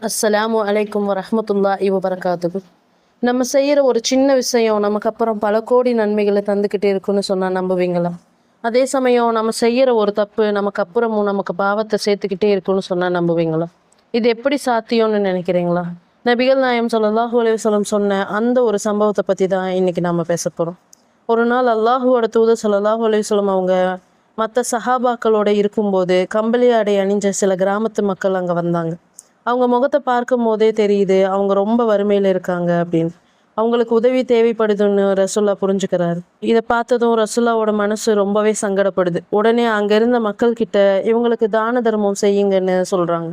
அஸ்ஸலாமு அலைக்கும் வரஹ்மத்துல்லாஹி வபரகாத்துஹு. நம்ம செய்கிற ஒரு சின்ன விஷயம் நமக்கு அப்புறம் பல கோடி நன்மைகளை தந்துக்கிட்டே இருக்குன்னு சொன்னால் நம்புவீங்களா? அதே சமயம் நம்ம செய்கிற ஒரு தப்பு நமக்கு அப்புறமும் நமக்கு பாவத்தை சேர்த்துக்கிட்டே இருக்குன்னு சொன்னால் நம்புவீங்களா? இது எப்படி சாத்தியம்னு நினைக்கிறீங்களா? நபிகள் நாயம் ஸல்லல்லாஹு அலைஹி வஸல்லம் சொன்ன அந்த ஒரு சம்பவத்தை பற்றி தான் இன்றைக்கி நம்ம பேச போகிறோம். ஒரு நாள் அல்லாஹுவோட தூதர் ஸல்லல்லாஹு அலைஹி வஸல்லம் அவங்க மற்ற சஹாபாக்களோட இருக்கும்போது கம்பளி ஆடை அணிஞ்ச சில கிராமத்து மக்கள் அங்கே வந்தாங்க. அவங்க முகத்தை பார்க்கும் போதே தெரியுது அவங்க ரொம்ப வறுமையில் இருக்காங்க அப்படின்னு. அவங்களுக்கு உதவி தேவைப்படுதுன்னு ரசுல்லா புரிஞ்சுக்கிறாரு. இதை பார்த்ததும் ரசுல்லாவோட மனசு ரொம்பவே சங்கடப்படுது. உடனே அங்க இருந்த மக்கள் கிட்ட இவங்களுக்கு தான தர்மம் செய்யுங்கன்னு சொல்றாங்க.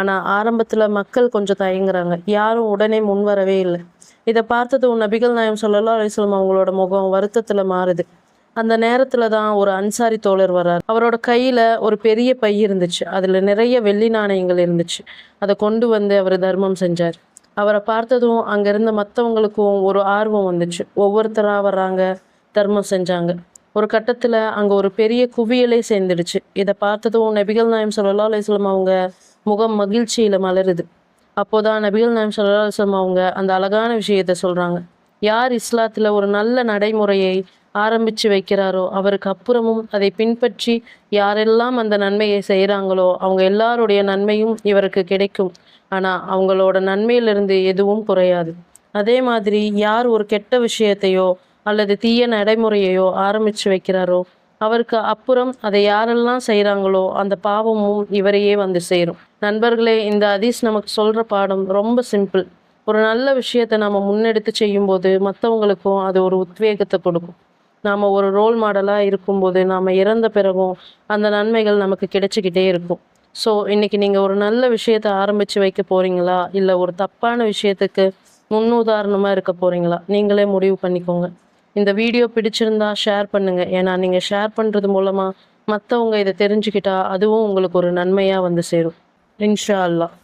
ஆனா ஆரம்பத்துல மக்கள் கொஞ்சம் தயங்குறாங்க, யாரும் உடனே முன் வரவே இல்லை. இதை பார்த்ததும் நபிகள் நாயம் ஸல்லல்லாஹு அலைஹி வஸல்லம் அவங்களோட முகம் வருத்தத்துல மாறுது. அந்த நேரத்துல தான் ஒரு அன்சாரி தோழர் வர்றார். அவரோட கையில ஒரு பெரிய பை இருந்துச்சு, அதுல நிறைய வெள்ளி நாணயங்கள் இருந்துச்சு. அதை கொண்டு வந்து அவர் தர்மம் செஞ்சார். அவரை பார்த்ததும் அங்க இருந்த மற்றவங்களுக்கும் ஒரு ஆர்வம் வந்துச்சு. ஒவ்வொருத்தரா வர்றாங்க, தர்மம் செஞ்சாங்க. ஒரு கட்டத்துல அங்க ஒரு பெரிய குவியலே சேர்ந்துடுச்சு. இதை பார்த்ததும் நபிகள் நாயம் ஸல்லல்லாஹு அலைஹி வஸல்லம் அவங்க முகம் மகிழ்ச்சியில மலருது. அப்போதான் நபிகள் நாயம் ஸல்லல்லாஹு அலைஹி வஸல்லம் அவங்க அந்த அழகான விஷயத்த சொல்றாங்க. யார் இஸ்லாத்துல ஒரு நல்ல நடைமுறையை ஆரம்பிச்சு வைக்கிறாரோ அவருக்கு அப்புறமும் அதை பின்பற்றி யாரெல்லாம் அந்த நன்மையை செய்கிறாங்களோ அவங்க எல்லாருடைய நன்மையும் இவருக்கு கிடைக்கும். ஆனா அவங்களோட நன்மையிலிருந்து எதுவும் குறையாது. அதே மாதிரி யார் ஒரு கெட்ட விஷயத்தையோ அல்லது தீய நடைமுறையையோ ஆரம்பிச்சு வைக்கிறாரோ அவருக்கு அப்புறம் அதை யாரெல்லாம் செய்கிறாங்களோ அந்த பாவமும் இவரையே வந்து சேரும். நண்பர்களே, இந்த ஹதீஸ் நமக்கு சொல்ற பாடம் ரொம்ப சிம்பிள். ஒரு நல்ல விஷயத்தை நம்ம முன்னெடுத்து செய்யும்போது மற்றவங்களுக்கும் அது ஒரு உத்வேகத்தை கொடுக்கும். நாம் ஒரு ரோல் மாடலாக இருக்கும்போது நாம் இறந்த பிறகும் அந்த நன்மைகள் நமக்கு கிடைச்சிக்கிட்டே இருக்கும். ஸோ இன்றைக்கி நீங்கள் ஒரு நல்ல விஷயத்தை ஆரம்பித்து வைக்க போகிறீங்களா, இல்லை ஒரு தப்பான விஷயத்துக்கு முன்னுதாரணமாக இருக்க போகிறீங்களா? நீங்களே முடிவு பண்ணிக்கோங்க. இந்த வீடியோ பிடிச்சிருந்தா ஷேர் பண்ணுங்கள். ஏன்னா நீங்கள் ஷேர் பண்ணுறது மூலமாக மற்றவங்க இதை தெரிஞ்சுக்கிட்டா அதுவும் உங்களுக்கு ஒரு நன்மையாக வந்து சேரும். இன்ஷா அல்லாஹ்.